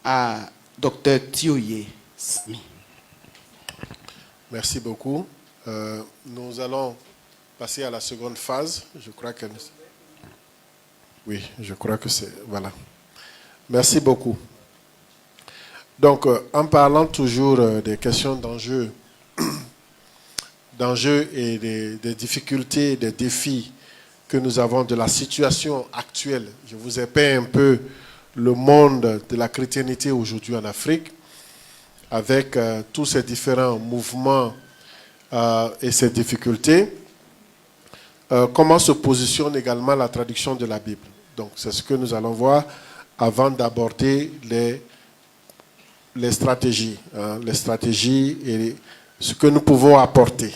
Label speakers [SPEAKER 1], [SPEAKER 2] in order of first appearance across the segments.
[SPEAKER 1] à Dr Thioye Smith.
[SPEAKER 2] Merci beaucoup. Nous allons passer à la seconde phase. Je crois que... Oui, je crois que c'est... Voilà. Merci beaucoup. Donc, en parlant toujours des questions d'enjeux et des difficultés, des défis que nous avons de la situation actuelle, je vous ai peint un peu le monde de la chrétienté aujourd'hui en Afrique, avec tous ces différents mouvements et ces difficultés. Comment se positionne également la traduction de la Bible. Donc, c'est ce que nous allons voir avant d'aborder les stratégies, les stratégies et ce que nous pouvons apporter.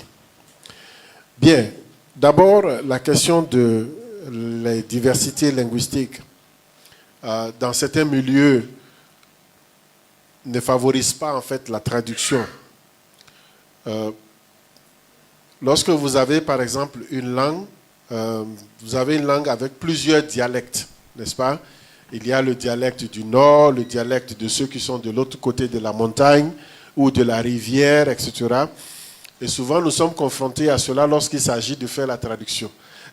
[SPEAKER 2] Bien, d'abord, la question de la diversité linguistique dans certains milieux ne favorise pas en fait la traduction. Lorsque vous avez par exemple une langue, vous avez une langue avec plusieurs dialectes, n'est-ce pas? Il y a le dialecte du nord, le dialecte de ceux qui sont de l'autre côté de la montagne ou de la rivière, etc. Et souvent, nous sommes confrontés à cela lorsqu'il s'agit de faire la traduction.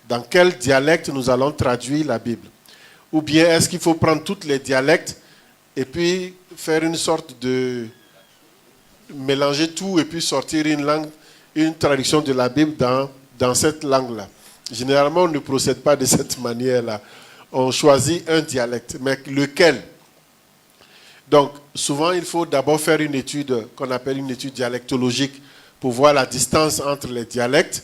[SPEAKER 2] Dans quel dialecte nous allons traduire la Bible? Ou bien est-ce qu'il faut prendre tous les dialectes et puis faire une sorte de... mélanger tout et puis sortir une langue, une traduction de la Bible dans cette langue-là? Généralement, on ne procède pas de cette manière-là. On choisit un dialecte, mais lequel? Donc, souvent, il faut d'abord faire une étude qu'on appelle une étude dialectologique pour voir la distance entre les dialectes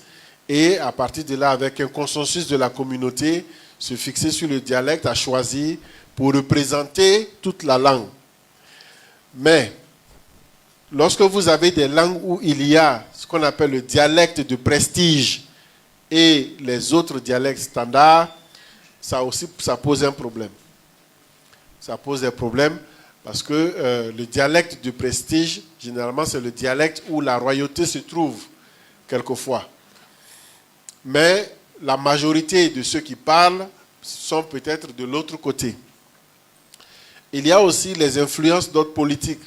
[SPEAKER 2] et à partir de là, avec un consensus de la communauté, se fixer sur le dialecte à choisir pour représenter toute la langue. Mais, lorsque vous avez des langues où il y a ce qu'on appelle le dialecte de prestige et les autres dialectes standards, ça pose un problème. Ça pose des problèmes parce que le dialecte de prestige, généralement, c'est le dialecte où la royauté se trouve, quelquefois. Mais la majorité de ceux qui parlent sont peut-être de l'autre côté. Il y a aussi les influences d'autres politiques.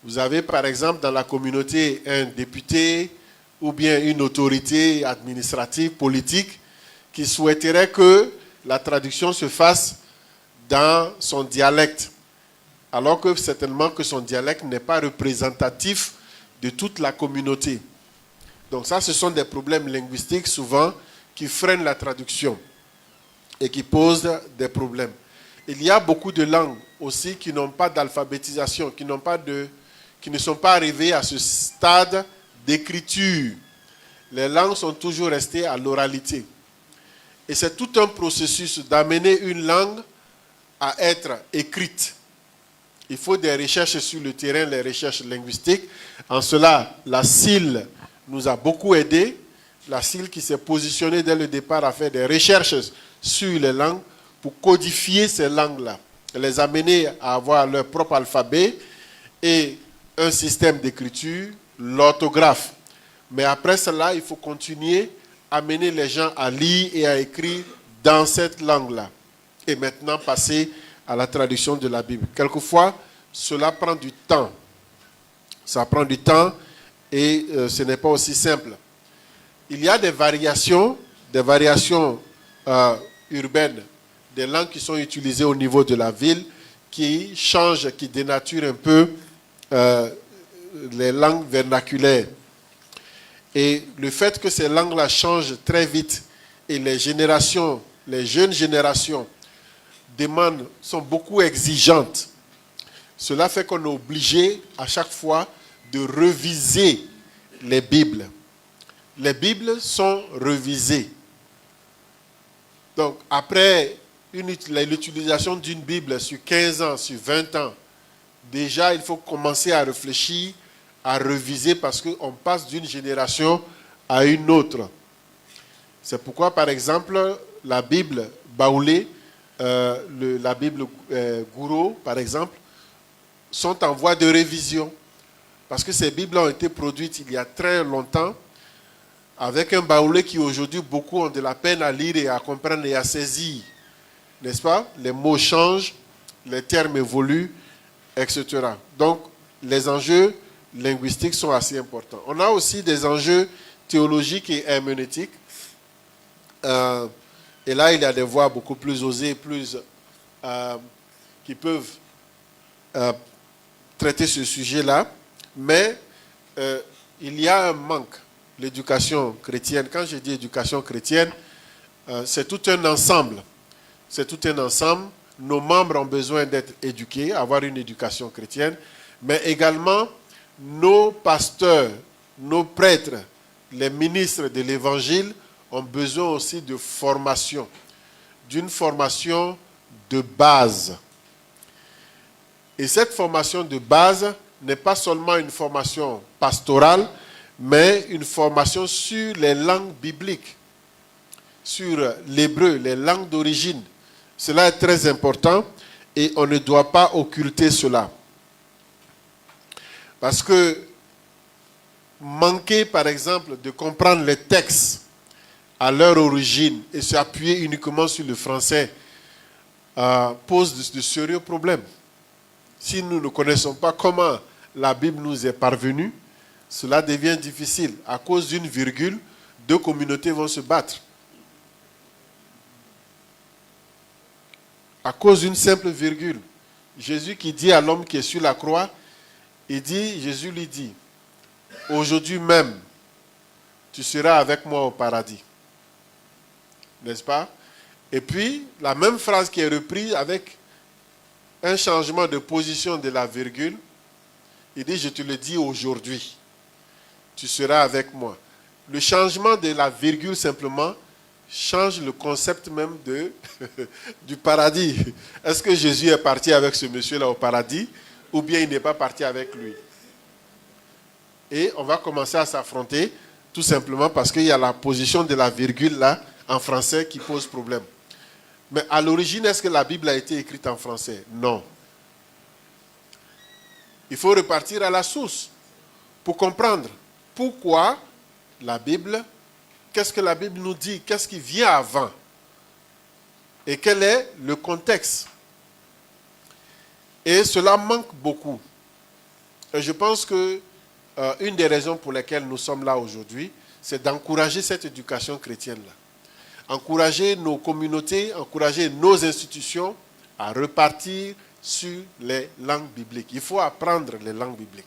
[SPEAKER 2] Vous avez, par exemple, dans la communauté, un député ou bien une autorité administrative, politique, qui souhaiterait que la traduction se fasse dans son dialecte, alors que certainement que son dialecte n'est pas représentatif de toute la communauté. Donc ça, ce sont des problèmes linguistiques souvent qui freinent la traduction et qui posent des problèmes. Il y a beaucoup de langues aussi qui n'ont pas d'alphabétisation, qui ne sont pas arrivées à ce stade d'écriture. Les langues sont toujours restées à l'oralité. Et c'est tout un processus d'amener une langue à être écrite. Il faut des recherches sur le terrain, les recherches linguistiques. En cela, la CIL nous a beaucoup aidés. La CIL qui s'est positionnée dès le départ à faire des recherches sur les langues pour codifier ces langues-là, les amener à avoir leur propre alphabet et un système d'écriture, l'orthographe. Mais après cela, il faut continuer à amener les gens à lire et à écrire dans cette langue-là. Et maintenant, passer à la traduction de la Bible. Quelquefois, cela prend du temps. Ça prend du temps et ce n'est pas aussi simple. Il y a des variations urbaines, des langues qui sont utilisées au niveau de la ville, qui changent, qui dénaturent un peu les langues vernaculaires. Et le fait que ces langues-là changent très vite et les jeunes générations sont beaucoup exigeantes, cela fait qu'on est obligé à chaque fois de reviser les Bibles. Les Bibles sont revisées. Donc après l'utilisation d'une Bible sur 15 ans, sur 20 ans, déjà il faut commencer à réfléchir à reviser parce qu'on passe d'une génération à une autre. C'est pourquoi, par exemple, la Bible Baoulé, la Bible Gouraud, par exemple, sont en voie de révision. Parce que ces Bibles ont été produites il y a très longtemps, avec un Baoulé qui aujourd'hui, beaucoup ont de la peine à lire et à comprendre et à saisir. N'est-ce pas? Les mots changent, les termes évoluent, etc. Donc, les enjeux linguistiques sont assez importants. On a aussi des enjeux théologiques et herméneutiques. Et là, il y a des voix beaucoup plus osées, qui peuvent traiter ce sujet-là. Mais il y a un manque. L'éducation chrétienne, quand je dis éducation chrétienne, c'est tout un ensemble. C'est tout un ensemble. Nos membres ont besoin d'être éduqués, avoir une éducation chrétienne, mais également nos pasteurs, nos prêtres, les ministres de l'Évangile ont besoin aussi de formation, d'une formation de base. Et cette formation de base n'est pas seulement une formation pastorale, mais une formation sur les langues bibliques, sur l'hébreu, les langues d'origine. Cela est très important et on ne doit pas occulter cela. Parce que manquer, par exemple, de comprendre les textes à leur origine et s'appuyer uniquement sur le français pose de sérieux problèmes. Si nous ne connaissons pas comment la Bible nous est parvenue, cela devient difficile. À cause d'une virgule, deux communautés vont se battre. À cause d'une simple virgule. Jésus qui dit à l'homme qui est sur la croix, Jésus lui dit, aujourd'hui même, tu seras avec moi au paradis. N'est-ce pas? Et puis, la même phrase qui est reprise avec un changement de position de la virgule, il dit, je te le dis aujourd'hui, tu seras avec moi. Le changement de la virgule simplement change le concept même du paradis. Est-ce que Jésus est parti avec ce monsieur-là au paradis ou bien il n'est pas parti avec lui? Et on va commencer à s'affronter tout simplement parce qu'il y a la position de la virgule là en français qui pose problème. Mais à l'origine, est-ce que la Bible a été écrite en français? Non. Il faut repartir à la source pour comprendre pourquoi la Bible, qu'est-ce que la Bible nous dit, qu'est-ce qui vient avant et quel est le contexte. Et cela manque beaucoup. Et je pense que une des raisons pour lesquelles nous sommes là aujourd'hui, c'est d'encourager cette éducation chrétienne-là. Encourager nos communautés, encourager nos institutions à repartir sur les langues bibliques. Il faut apprendre les langues bibliques.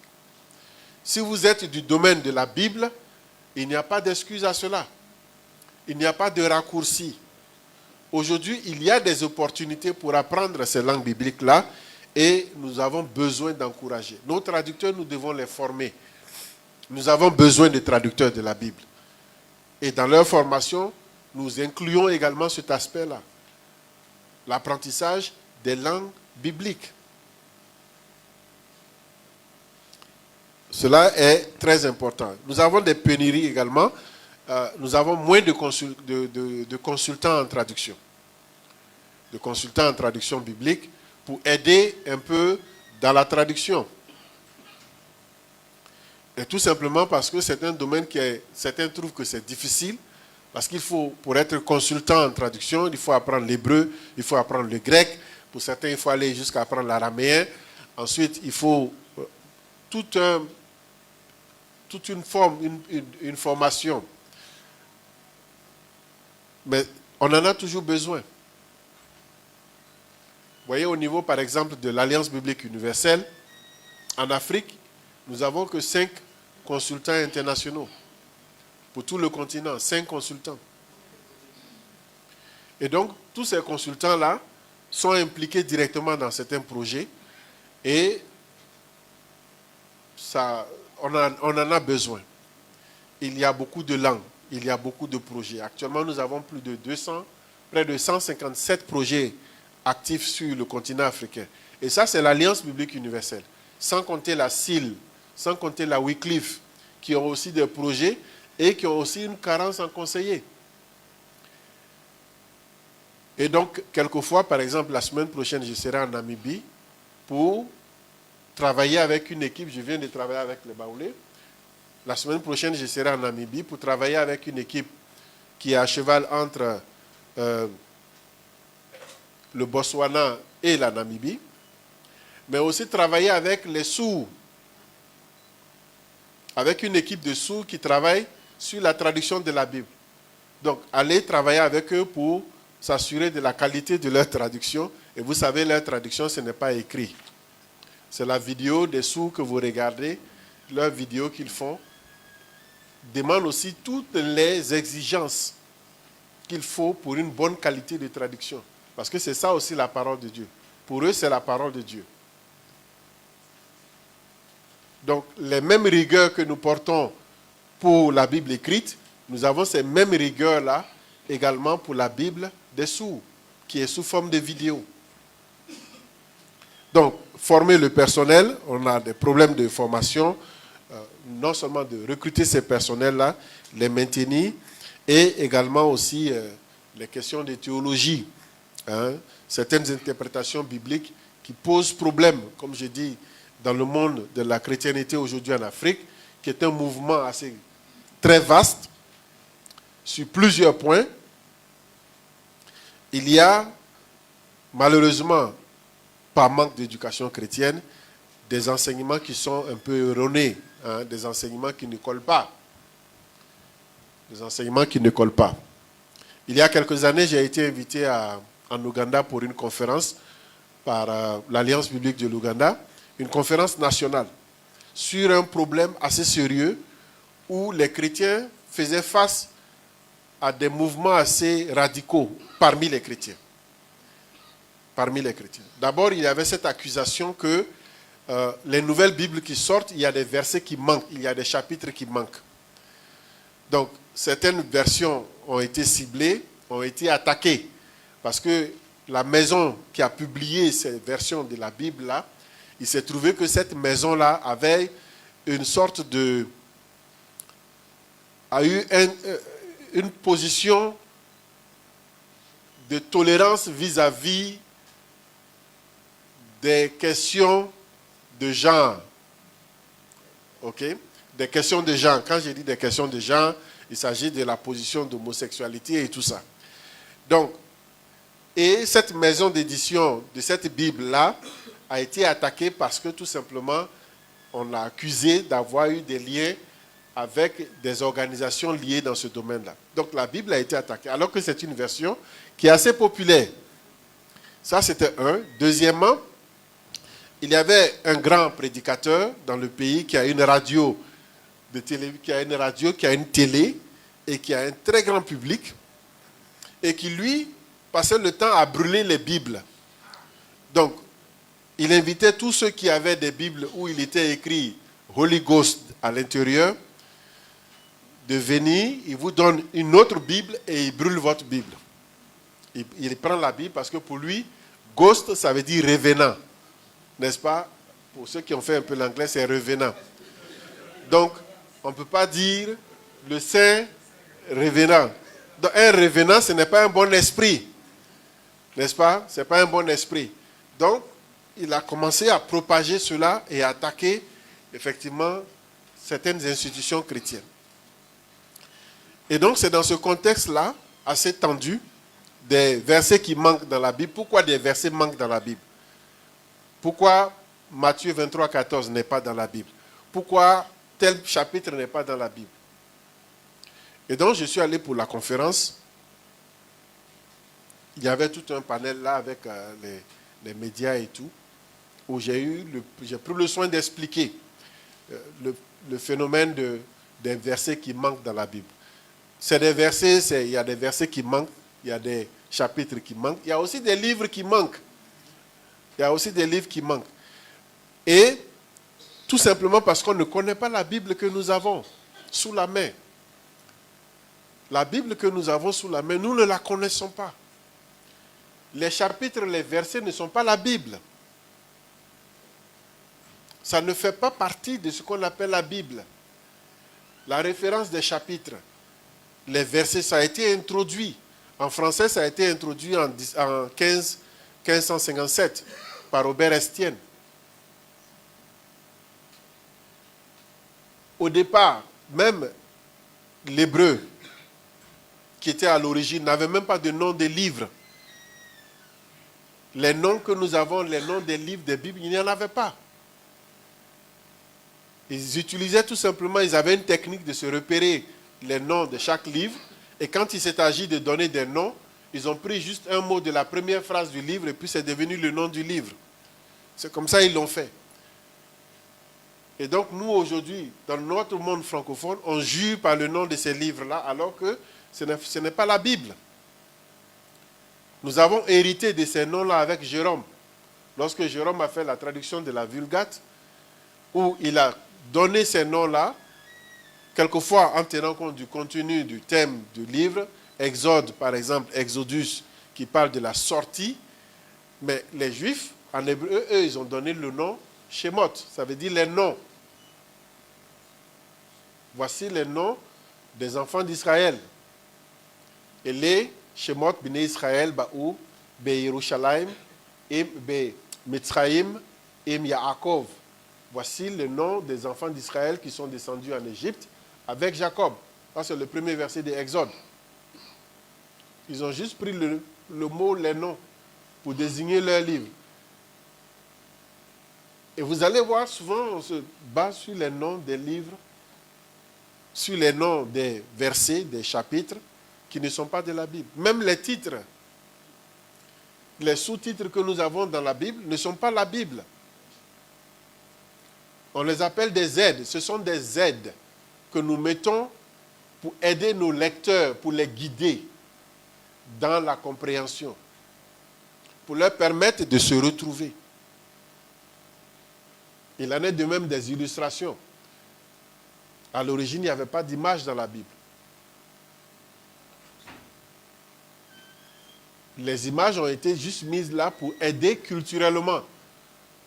[SPEAKER 2] Si vous êtes du domaine de la Bible, il n'y a pas d'excuse à cela. Il n'y a pas de raccourci. Aujourd'hui, il y a des opportunités pour apprendre ces langues bibliques-là et nous avons besoin d'encourager. Nos traducteurs, nous devons les former. Nous avons besoin de traducteurs de la Bible. Et dans leur formation, nous incluons également cet aspect-là. L'apprentissage des langues bibliques. Cela est très important. Nous avons des pénuries également. Nous avons moins de consultants en traduction. De consultants en traduction biblique pour aider un peu dans la traduction. Et tout simplement parce que c'est un domaine certains trouvent que c'est difficile. Parce qu'il faut, pour être consultant en traduction, il faut apprendre l'hébreu, il faut apprendre le grec. Pour certains, il faut aller jusqu'à apprendre l'araméen. Ensuite, il faut toute une formation. Mais on en a toujours besoin. Vous voyez, au niveau, par exemple, de l'Alliance biblique universelle, en Afrique, nous n'avons que 5 consultants internationaux. Pour tout le continent, 5 consultants. Et donc, tous ces consultants-là sont impliqués directement dans certains projets et on en a besoin. Il y a beaucoup de langues, il y a beaucoup de projets. Actuellement, nous avons près de 157 projets actifs sur le continent africain. Et ça, c'est l'Alliance biblique universelle. Sans compter la CIL, sans compter la Wycliffe, qui ont aussi des projets et qui ont aussi une carence en conseillers. Et donc, quelquefois, par exemple, la semaine prochaine, je serai en Namibie pour travailler avec une équipe. Je viens de travailler avec les Baoulés. La semaine prochaine, je serai en Namibie pour travailler avec une équipe qui est à cheval entre le Botswana et la Namibie. mais aussi travailler avec les sourds, avec une équipe de sourds qui travaille sur la traduction de la Bible. Donc, allez travailler avec eux pour s'assurer de la qualité de leur traduction. Et vous savez, leur traduction, ce n'est pas écrit. C'est la vidéo des sourds que vous regardez, leur vidéo qu'ils font, demande aussi toutes les exigences qu'il faut pour une bonne qualité de traduction. Parce que c'est ça aussi la parole de Dieu. Pour eux, c'est la parole de Dieu. Donc, les mêmes rigueurs que nous portons pour la Bible écrite, nous avons ces mêmes rigueurs-là également pour la Bible des sourds, qui est sous forme de vidéo. Donc, former le personnel, on a des problèmes de formation, non seulement de recruter ces personnels-là, les maintenir, et également aussi les questions de théologie. Certaines interprétations bibliques qui posent problème, comme je dis, dans le monde de la chrétienté aujourd'hui en Afrique, qui est un mouvement assez très vaste, sur plusieurs points. Il y a, malheureusement, par manque d'éducation chrétienne, des enseignements qui sont un peu erronés, des enseignements qui ne collent pas. Des enseignements qui ne collent pas. Il y a quelques années, j'ai été invité en Ouganda pour une conférence par l'Alliance biblique de l'Ouganda, une conférence nationale sur un problème assez sérieux où les chrétiens faisaient face à des mouvements assez radicaux parmi les chrétiens. Parmi les chrétiens. D'abord, il y avait cette accusation que les nouvelles Bibles qui sortent, il y a des versets qui manquent, il y a des chapitres qui manquent. Donc, certaines versions ont été ciblées, ont été attaquées, parce que la maison qui a publié ces versions de la Bible-là, il s'est trouvé que cette maison-là avait une sorte de... a eu une position de tolérance vis-à-vis des questions de genre. OK? Des questions de genre. Quand je dis des questions de genre, il s'agit de la position d'homosexualité et tout ça. Donc, et cette maison d'édition de cette Bible-là a été attaquée parce que tout simplement, on l'a accusé d'avoir eu des liens avec des organisations liées dans ce domaine-là. Donc la Bible a été attaquée, alors que c'est une version qui est assez populaire. Ça, c'était un. Deuxièmement, il y avait un grand prédicateur dans le pays qui a une radio, qui a une télé et qui a un très grand public et qui, lui, passait le temps à brûler les Bibles. Donc, il invitait tous ceux qui avaient des Bibles où il était écrit Holy Ghost à l'intérieur de venir, il vous donne une autre Bible et il brûle votre Bible. Il prend la Bible parce que pour lui, Ghost, ça veut dire revenant. N'est-ce pas? Pour ceux qui ont fait un peu l'anglais, c'est revenant. Donc, on ne peut pas dire le saint revenant. Donc, un revenant, ce n'est pas un bon esprit. N'est-ce pas? Ce n'est pas un bon esprit. Donc, il a commencé à propager cela et à attaquer, effectivement, certaines institutions chrétiennes. Et donc, c'est dans ce contexte-là, assez tendu, des versets qui manquent dans la Bible. Pourquoi des versets manquent dans la Bible? Pourquoi Matthieu 23, 14 n'est pas dans la Bible? Pourquoi tel chapitre n'est pas dans la Bible? Et donc, je suis allé pour la conférence. Il y avait tout un panel là avec les médias et tout, où j'ai pris le soin d'expliquer le phénomène des versets qui manquent dans la Bible. C'est des versets, il y a des versets qui manquent, il y a des chapitres qui manquent, il y a aussi des livres qui manquent. Il y a aussi des livres qui manquent. Et tout simplement parce qu'on ne connaît pas la Bible que nous avons sous la main. La Bible que nous avons sous la main, nous ne la connaissons pas. Les chapitres, les versets ne sont pas la Bible. Ça ne fait pas partie de ce qu'on appelle la Bible. La référence des chapitres, les versets, ça a été introduit. En français, ça a été introduit en 1557 par Robert Estienne. Au départ, même l'hébreu, qui était à l'origine, n'avait même pas de nom de livre. Les noms que nous avons, les noms des livres des Bibles, il n'y en avait pas. Ils utilisaient tout simplement, ils avaient une technique de se repérer les noms de chaque livre. Et quand il s'est agi de donner des noms, ils ont pris juste un mot de la première phrase du livre et puis c'est devenu le nom du livre. C'est comme ça qu'ils l'ont fait. Et donc nous aujourd'hui, dans notre monde francophone, on jure par le nom de ces livres-là alors que ce n'est pas la Bible. Nous avons hérité de ces noms-là avec Jérôme. Lorsque Jérôme a fait la traduction de la Vulgate, où il a donné ces noms-là, quelquefois en tenant compte du contenu du thème du livre, Exode par exemple, Exodus, qui parle de la sortie, mais les Juifs, en hébreu, eux, ils ont donné le nom Shemot, ça veut dire les noms. Voici les noms des enfants d'Israël. Et les Shemot b'nei Israël ba'u be'Yerushalayim im be'Mitzrayim im Yaakov. Voici le nom des enfants d'Israël qui sont descendus en Égypte avec Jacob. Ça, c'est le premier verset de Exode. Ils ont juste pris le mot, les noms, pour désigner leur livre. Et vous allez voir, souvent, on se base sur les noms des livres, sur les noms des versets, des chapitres, qui ne sont pas de la Bible. Même les titres, les sous-titres que nous avons dans la Bible ne sont pas la Bible. On les appelle des aides. Ce sont des aides que nous mettons pour aider nos lecteurs, pour les guider dans la compréhension, pour leur permettre de se retrouver. Il en est de même des illustrations. À l'origine, il n'y avait pas d'image dans la Bible. Les images ont été juste mises là pour aider culturellement.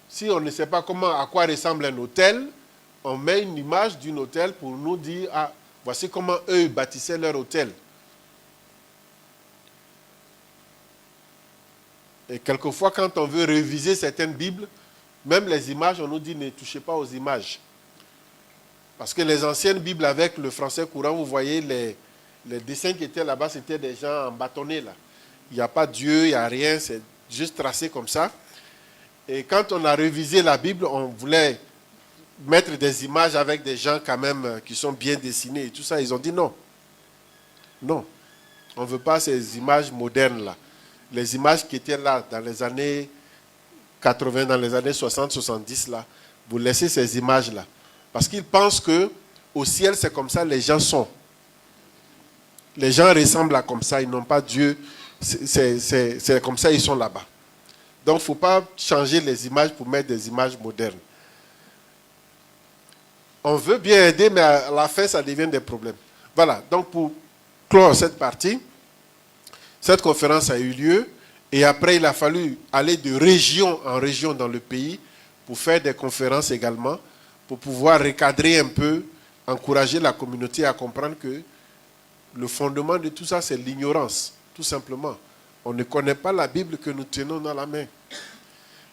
[SPEAKER 2] Si on ne sait pas à quoi ressemble un hôtel, on met une image d'un hôtel pour nous dire, ah, voici comment eux bâtissaient leur hôtel. Et quelquefois, quand on veut réviser certaines Bibles, même les images, on nous dit ne touchez pas aux images. Parce que les anciennes Bibles avec le français courant, vous voyez les dessins qui étaient là-bas, c'était des gens embâtonnés là. Il n'y a pas Dieu, il n'y a rien, c'est juste tracé comme ça. Et quand on a révisé la Bible, on voulait mettre des images avec des gens quand même qui sont bien dessinés et tout ça. Ils ont dit non. Non. On ne veut pas ces images modernes là. Les images qui étaient là dans les années 80, dans les années 60, 70 là, vous laissez ces images là. Parce qu'ils pensent que au ciel c'est comme ça les gens sont. Les gens ressemblent à comme ça, ils n'ont pas Dieu. C'est comme ça ils sont là-bas. Donc il ne faut pas changer les images pour mettre des images modernes. On veut bien aider, mais à la fin, ça devient des problèmes. Voilà, donc pour clore cette partie, cette conférence a eu lieu et après il a fallu aller de région en région dans le pays pour faire des conférences également, pour pouvoir recadrer un peu, encourager la communauté à comprendre que le fondement de tout ça, c'est l'ignorance, tout simplement. On ne connaît pas la Bible que nous tenons dans la main.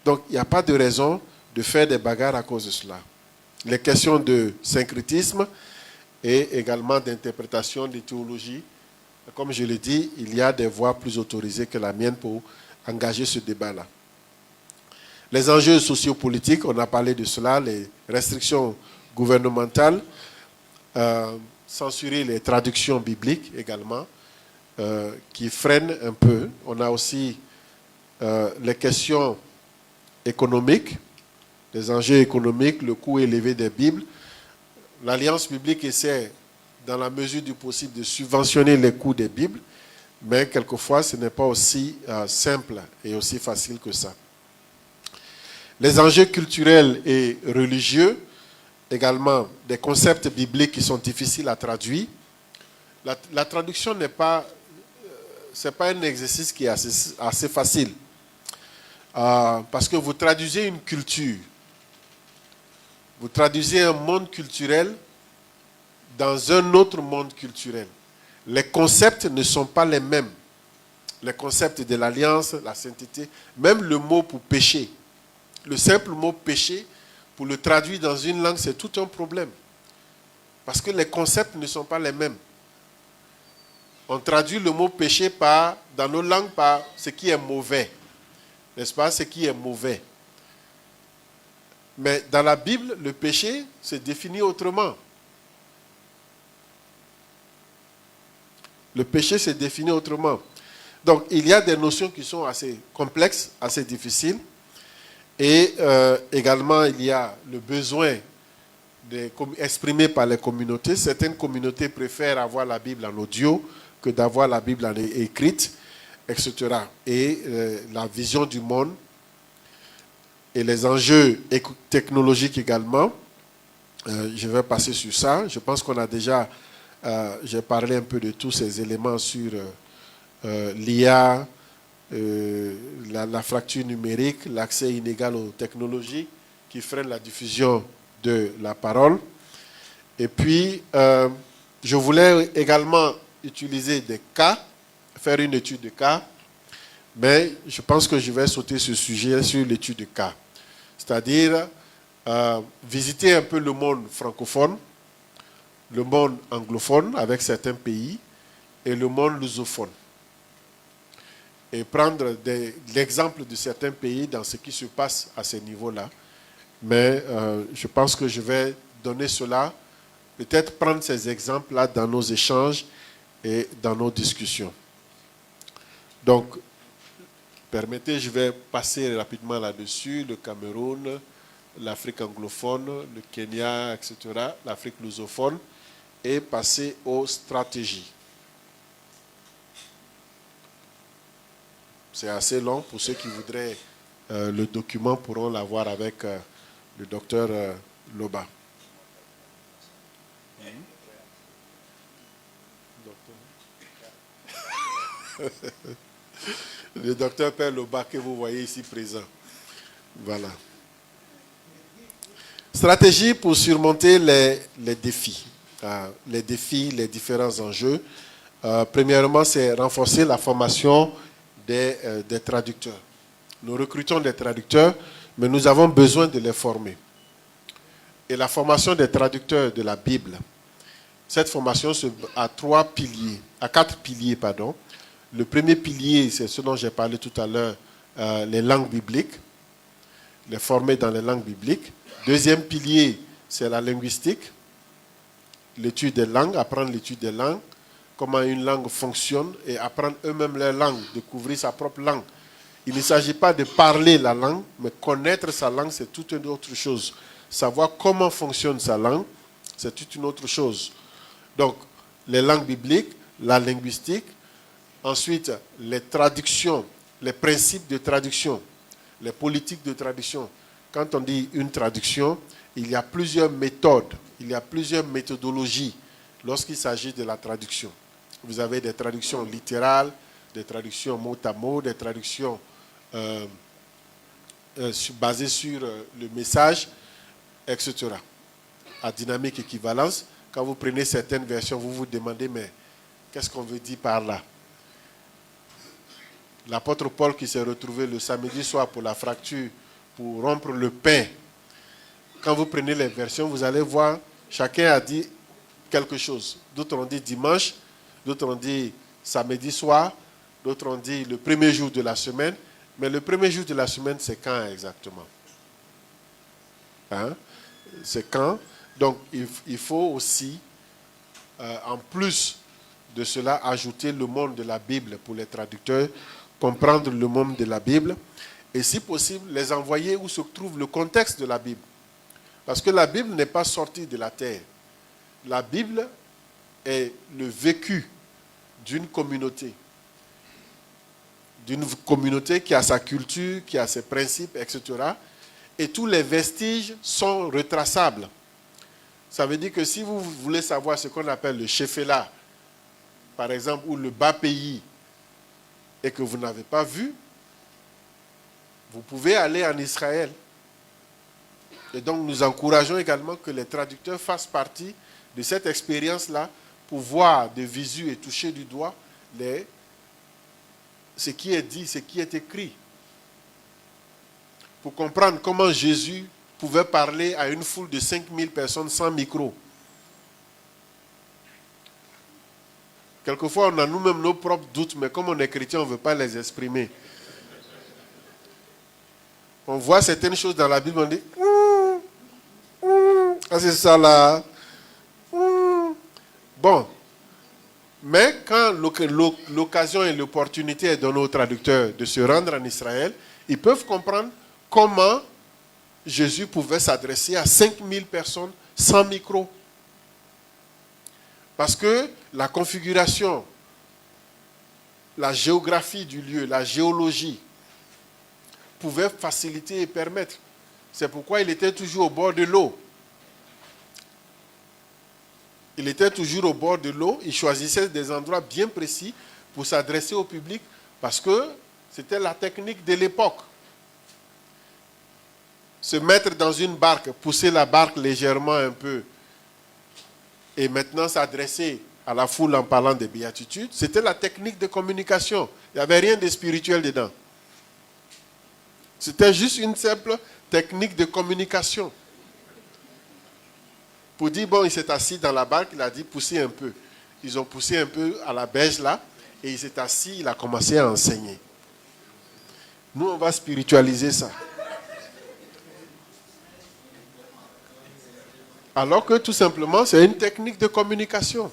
[SPEAKER 2] Donc, il n'y a pas de raison de faire des bagarres à cause de cela. Les questions de syncrétisme et également d'interprétation de théologie, comme je l'ai dit, il y a des voies plus autorisées que la mienne pour engager ce débat-là. Les enjeux sociopolitiques, on a parlé de cela, les restrictions gouvernementales, censurer les traductions bibliques également, qui freinent un peu. On a aussi les questions économiques, les enjeux économiques, le coût élevé des Bibles. L'Alliance biblique essaie, dans la mesure du possible, de subventionner les coûts des Bibles, mais quelquefois, ce n'est pas aussi simple et aussi facile que ça. Les enjeux culturels et religieux, également des concepts bibliques qui sont difficiles à traduire. La traduction n'est pas, c'est pas un exercice qui est assez facile. Parce que vous traduisez une culture, vous traduisez un monde culturel dans un autre monde culturel. Les concepts ne sont pas les mêmes. Les concepts de l'alliance, la sainteté, même le mot pour péché. Le simple mot péché, pour le traduire dans une langue, c'est tout un problème. Parce que les concepts ne sont pas les mêmes. On traduit le mot péché dans nos langues par ce qui est mauvais. n'est-ce pas, ce qui est mauvais. Mais dans la Bible, le péché se définit autrement. Le péché se définit autrement. Donc, il y a des notions qui sont assez complexes, assez difficiles. Et également, il y a le besoin exprimé par les communautés. Certaines communautés préfèrent avoir la Bible en audio que d'avoir la Bible en écrite, etc. Et la vision du monde et les enjeux technologiques également. Je vais passer sur ça. Je pense qu'on a déjà... j'ai parlé un peu de tous ces éléments sur l'IA, la fracture numérique, l'accès inégal aux technologies qui freinent la diffusion de la parole. Et puis, je voulais également utiliser des cas, faire une étude de cas, mais je pense que je vais sauter ce sujet sur l'étude de cas. C'est-à-dire visiter un peu le monde francophone, le monde anglophone avec certains pays et le monde lusophone. Et prendre l'exemple de certains pays dans ce qui se passe à ces niveaux-là. Mais je pense que je vais donner cela, peut-être prendre ces exemples-là dans nos échanges et dans nos discussions. Donc, permettez, je vais passer rapidement là-dessus, le Cameroun, l'Afrique anglophone, le Kenya, etc., l'Afrique lusophone, et passer aux stratégies. C'est assez long. Pour ceux qui voudraient le document pourront l'avoir avec le docteur Loba. Le docteur Père Loba que vous voyez ici présent. Voilà. Stratégie pour surmonter les défis. Les défis, les différents enjeux. Premièrement, c'est renforcer la formation des traducteurs. Nous recrutons des traducteurs, mais nous avons besoin de les former. Et la formation des traducteurs de la Bible, cette formation a quatre piliers, pardon. Le premier pilier, c'est ce dont j'ai parlé tout à l'heure, les langues bibliques, les former dans les langues bibliques. Deuxième pilier, c'est la linguistique, l'étude des langues, apprendre l'étude des langues, comment une langue fonctionne et apprendre eux-mêmes leur langue, découvrir sa propre langue. Il ne s'agit pas de parler la langue, mais connaître sa langue, c'est toute une autre chose. Savoir comment fonctionne sa langue, c'est toute une autre chose. Donc, les langues bibliques, la linguistique, ensuite les traductions, les principes de traduction, les politiques de traduction. Quand on dit une traduction, il y a plusieurs méthodes, il y a plusieurs méthodologies lorsqu'il s'agit de la traduction. Vous avez des traductions littérales, des traductions mot à mot, des traductions basées sur le message, etc. À dynamique équivalence, quand vous prenez certaines versions, vous vous demandez, mais qu'est-ce qu'on veut dire par là? L'apôtre Paul qui s'est retrouvé le samedi soir pour la fracture, pour rompre le pain. Quand vous prenez les versions, vous allez voir, chacun a dit quelque chose. D'autres ont dit dimanche, d'autres ont dit samedi soir, d'autres ont dit le premier jour de la semaine. Mais le premier jour de la semaine, c'est quand exactement? Hein? C'est quand? Donc, il faut aussi, en plus de cela, ajouter le monde de la Bible pour les traducteurs, comprendre le monde de la Bible, et si possible, les envoyer où se trouve le contexte de la Bible. Parce que la Bible n'est pas sortie de la terre. La Bible est le vécu d'une communauté. D'une communauté qui a sa culture, qui a ses principes, etc. Et tous les vestiges sont retraçables. Ça veut dire que si vous voulez savoir ce qu'on appelle le Shephélah, par exemple, ou le bas pays, et que vous n'avez pas vu, vous pouvez aller en Israël. Et donc nous encourageons également que les traducteurs fassent partie de cette expérience-là pour voir de visu et toucher du doigt ce qui est dit, ce qui est écrit. Pour comprendre comment Jésus pouvait parler à une foule de 5000 personnes sans micro. Quelquefois, on a nous-mêmes nos propres doutes, mais comme on est chrétien, on ne veut pas les exprimer. On voit certaines choses dans la Bible, on dit, ah, c'est ça là. Bon. Mais quand l'occasion et l'opportunité est donnée aux traducteurs de se rendre en Israël, ils peuvent comprendre comment Jésus pouvait s'adresser à 5000 personnes sans micro. Parce que la configuration, la géographie du lieu, la géologie, pouvait faciliter et permettre. C'est pourquoi il était toujours au bord de l'eau. Il était toujours au bord de l'eau. Il choisissait des endroits bien précis pour s'adresser au public parce que c'était la technique de l'époque. Se mettre dans une barque, pousser la barque légèrement un peu et maintenant s'adresser à la foule en parlant des béatitudes, c'était la technique de communication. Il n'y avait rien de spirituel dedans. C'était juste une simple technique de communication. Pour dire, bon, il s'est assis dans la barque, il a dit, poussez un peu. Ils ont poussé un peu à la berge là, et il s'est assis, il a commencé à enseigner. Nous, on va spiritualiser ça. Alors que tout simplement, c'est une technique de communication.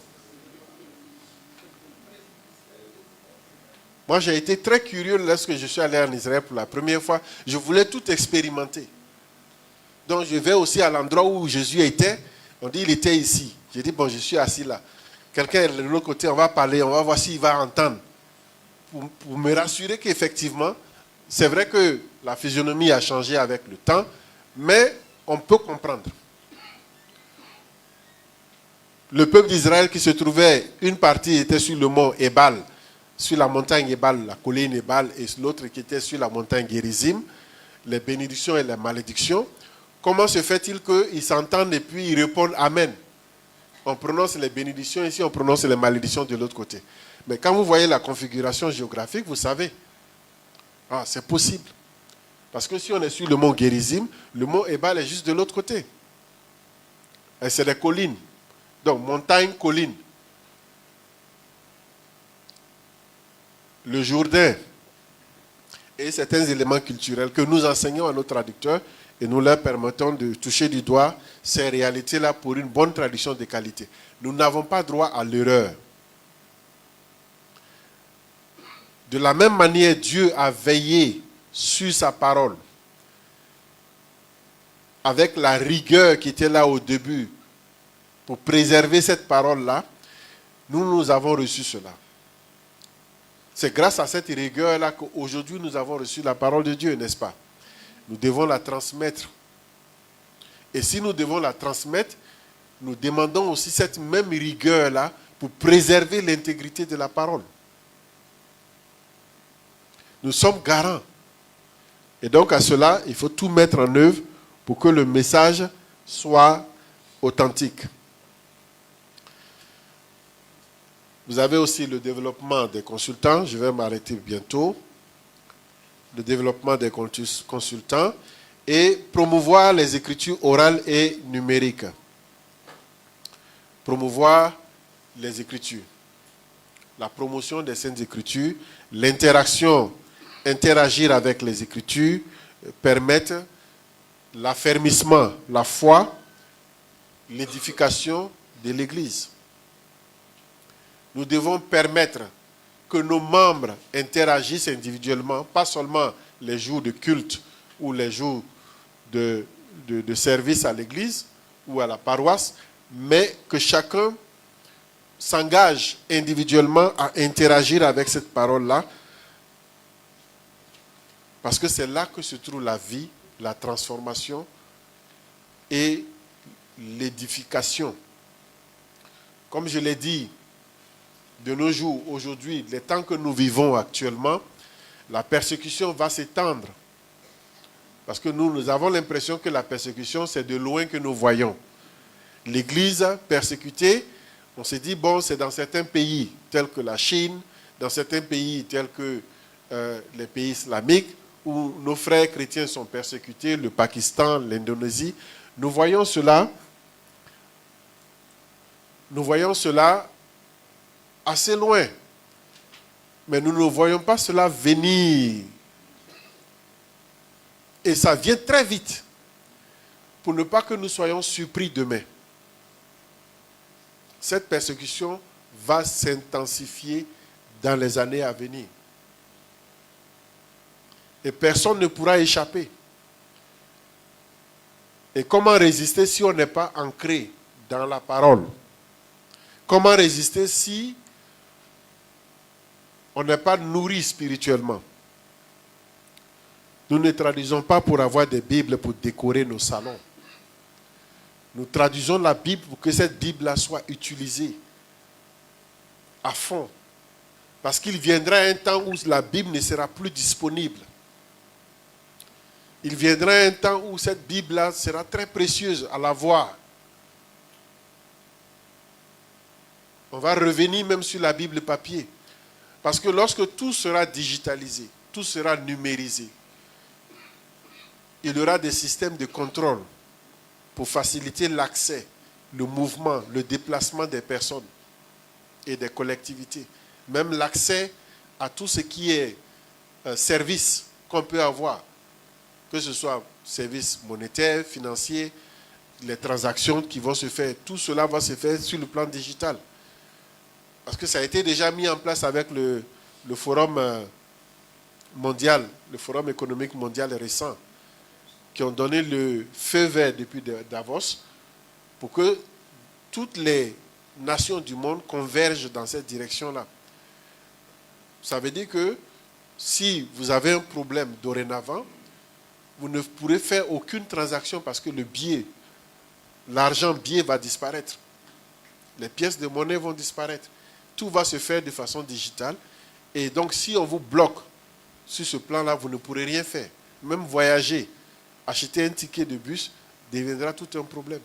[SPEAKER 2] Moi, j'ai été très curieux lorsque je suis allé en Israël pour la première fois. Je voulais tout expérimenter. Donc, je vais aussi à l'endroit où Jésus était. On dit, il était ici. J'ai dit, bon, je suis assis là. Quelqu'un est de l'autre côté, on va parler, on va voir s'il va entendre. Pour me rassurer qu'effectivement, c'est vrai que la physionomie a changé avec le temps, mais on peut comprendre. Le peuple d'Israël qui se trouvait, une partie était sur le mont Ebal, sur la montagne Ebal, la colline Ebal, et l'autre qui était sur la montagne Gérizim, les bénédictions et les malédictions. Comment se fait-il qu'ils s'entendent et puis ils répondent Amen? On prononce les bénédictions ici, on prononce les malédictions de l'autre côté. Mais quand vous voyez la configuration géographique, vous savez, ah, c'est possible. Parce que si on est sur le mont Gérizim, le mont Ebal est juste de l'autre côté. Et c'est des collines. Donc, montagne, colline. Le Jourdain et certains éléments culturels que nous enseignons à nos traducteurs et nous leur permettons de toucher du doigt ces réalités-là pour une bonne traduction de qualité. Nous n'avons pas droit à l'erreur. De la même manière, Dieu a veillé sur sa parole avec la rigueur qui était là au début pour préserver cette parole-là. Nous avons reçu cela. C'est grâce à cette rigueur-là qu'aujourd'hui nous avons reçu la parole de Dieu, n'est-ce pas? Nous devons la transmettre. Et si nous devons la transmettre, nous demandons aussi cette même rigueur-là pour préserver l'intégrité de la parole. Nous sommes garants. Et donc à cela, il faut tout mettre en œuvre pour que le message soit authentique. Vous avez aussi le développement des consultants. Je vais m'arrêter bientôt. Le développement des consultants et promouvoir les écritures orales et numériques. Promouvoir les écritures. La promotion des saintes écritures, l'interaction, interagir avec les écritures, permettre l'affermissement, la foi, l'édification de l'Église. Nous devons permettre que nos membres interagissent individuellement, pas seulement les jours de culte ou les jours de service à l'église ou à la paroisse, mais que chacun s'engage individuellement à interagir avec cette parole-là, parce que c'est là que se trouve la vie, la transformation et l'édification. Comme je l'ai dit, de nos jours, aujourd'hui, les temps que nous vivons actuellement, la persécution va s'étendre. Parce que nous avons l'impression que la persécution, c'est de loin que nous voyons. L'Église persécutée, on s'est dit, bon, c'est dans certains pays, tels que la Chine, dans certains pays, tels que les pays islamiques, où nos frères chrétiens sont persécutés, le Pakistan, l'Indonésie. Nous voyons cela assez loin. Mais nous ne voyons pas cela venir. Et ça vient très vite pour ne pas que nous soyons surpris demain. Cette persécution va s'intensifier dans les années à venir. Et personne ne pourra échapper. Et comment résister si on n'est pas ancré dans la parole? Comment résister si on n'est pas nourri spirituellement? Nous ne traduisons pas pour avoir des Bibles pour décorer nos salons. Nous traduisons la Bible pour que cette Bible-là soit utilisée à fond. Parce qu'il viendra un temps où la Bible ne sera plus disponible. Il viendra un temps où cette Bible-là sera très précieuse à la voir. On va revenir même sur la Bible papier. Parce que lorsque tout sera digitalisé, tout sera numérisé, il y aura des systèmes de contrôle pour faciliter l'accès, le mouvement, le déplacement des personnes et des collectivités. Même l'accès à tout ce qui est service qu'on peut avoir, que ce soit services monétaires, financiers, les transactions qui vont se faire, tout cela va se faire sur le plan digital. Parce que ça a été déjà mis en place avec le forum mondial, le forum économique mondial récent, qui ont donné le feu vert depuis Davos pour que toutes les nations du monde convergent dans cette direction-là. Ça veut dire que si vous avez un problème dorénavant, vous ne pourrez faire aucune transaction parce que le billet, l'argent billet va disparaître. Les pièces de monnaie vont disparaître. Tout va se faire de façon digitale. Et donc, si on vous bloque sur ce plan-là, vous ne pourrez rien faire. Même voyager, acheter un ticket de bus deviendra tout un problème.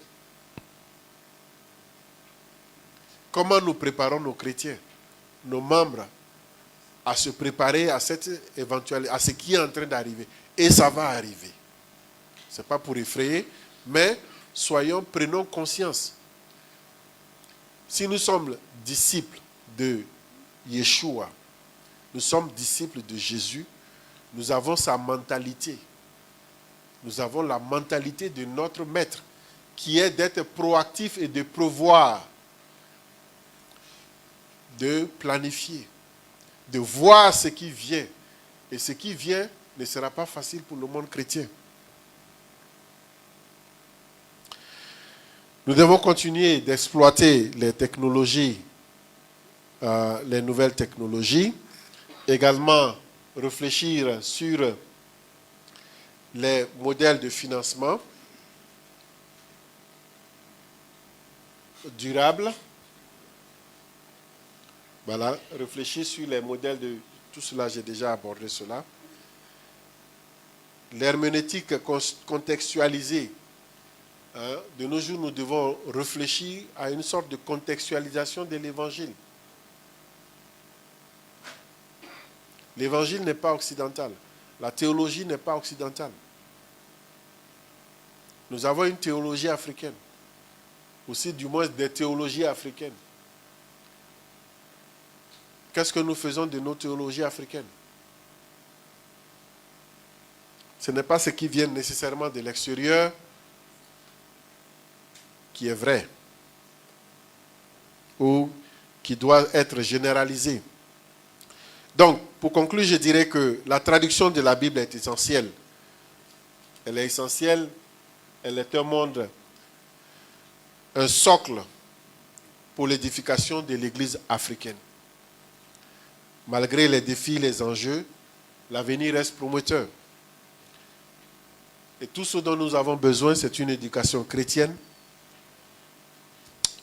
[SPEAKER 2] Comment nous préparons nos chrétiens, nos membres, à se préparer à cette éventualité, à ce qui est en train d'arriver? Et ça va arriver. Ce n'est pas pour effrayer, mais prenons conscience. Si nous sommes disciples de Yeshua, nous sommes disciples de Jésus, nous avons sa mentalité. Nous avons la mentalité de notre maître, qui est d'être proactif et de prévoir, de planifier, de voir ce qui vient. Et ce qui vient ne sera pas facile pour le monde chrétien. Nous devons continuer d'exploiter les technologies, les nouvelles technologies. Également, réfléchir sur les modèles de financement durables. Voilà, réfléchir sur les modèles de... Tout cela, j'ai déjà abordé cela. L'herméneutique contextualisée. De nos jours, nous devons réfléchir à une sorte de contextualisation de l'évangile. L'évangile n'est pas occidental. La théologie n'est pas occidentale. Nous avons une théologie africaine. Aussi, du moins, des théologies africaines. Qu'est-ce que nous faisons de nos théologies africaines? Ce n'est pas ce qui vient nécessairement de l'extérieur qui est vrai ou qui doit être généralisé. Donc, pour conclure, je dirais que la traduction de la Bible est essentielle. Elle est essentielle, elle est un monde, un socle pour l'édification de l'Église africaine. Malgré les défis, les enjeux, l'avenir reste prometteur. Et tout ce dont nous avons besoin, c'est une éducation chrétienne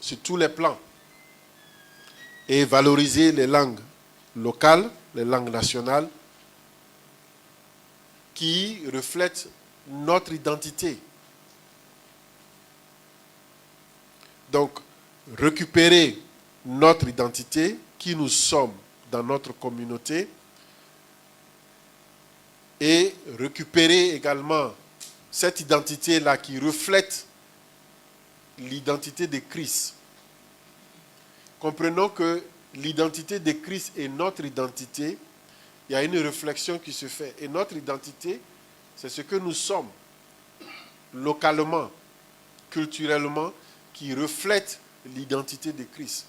[SPEAKER 2] sur tous les plans. Et valoriser les langues locales, les langues nationales, qui reflètent notre identité. Donc, récupérer notre identité, qui nous sommes dans notre communauté, et récupérer également cette identité-là qui reflète l'identité de Christ. Comprenons que l'identité de Christ et notre identité, il y a une réflexion qui se fait. Et notre identité C'est ce que nous sommes, localement, culturellement, qui reflète l'identité de Christ.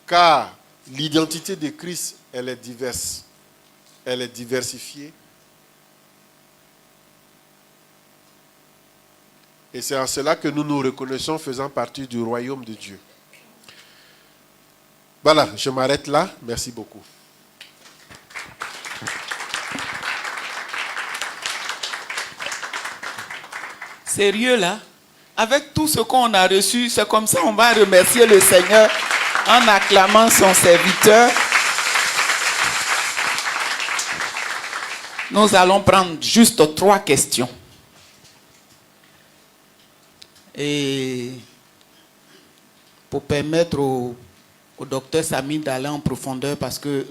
[SPEAKER 2] Car l'identité de Christ, elle est diverse. Elle est diversifiée. Et c'est en cela que nous nous reconnaissons faisant partie du royaume de Dieu. Voilà, je m'arrête là. Merci beaucoup.
[SPEAKER 3] Sérieux là, avec tout ce qu'on a reçu, c'est comme ça on va remercier le Seigneur en acclamant son serviteur. Nous allons prendre juste 3 questions. Et pour permettre au docteur Samy d'aller en profondeur parce que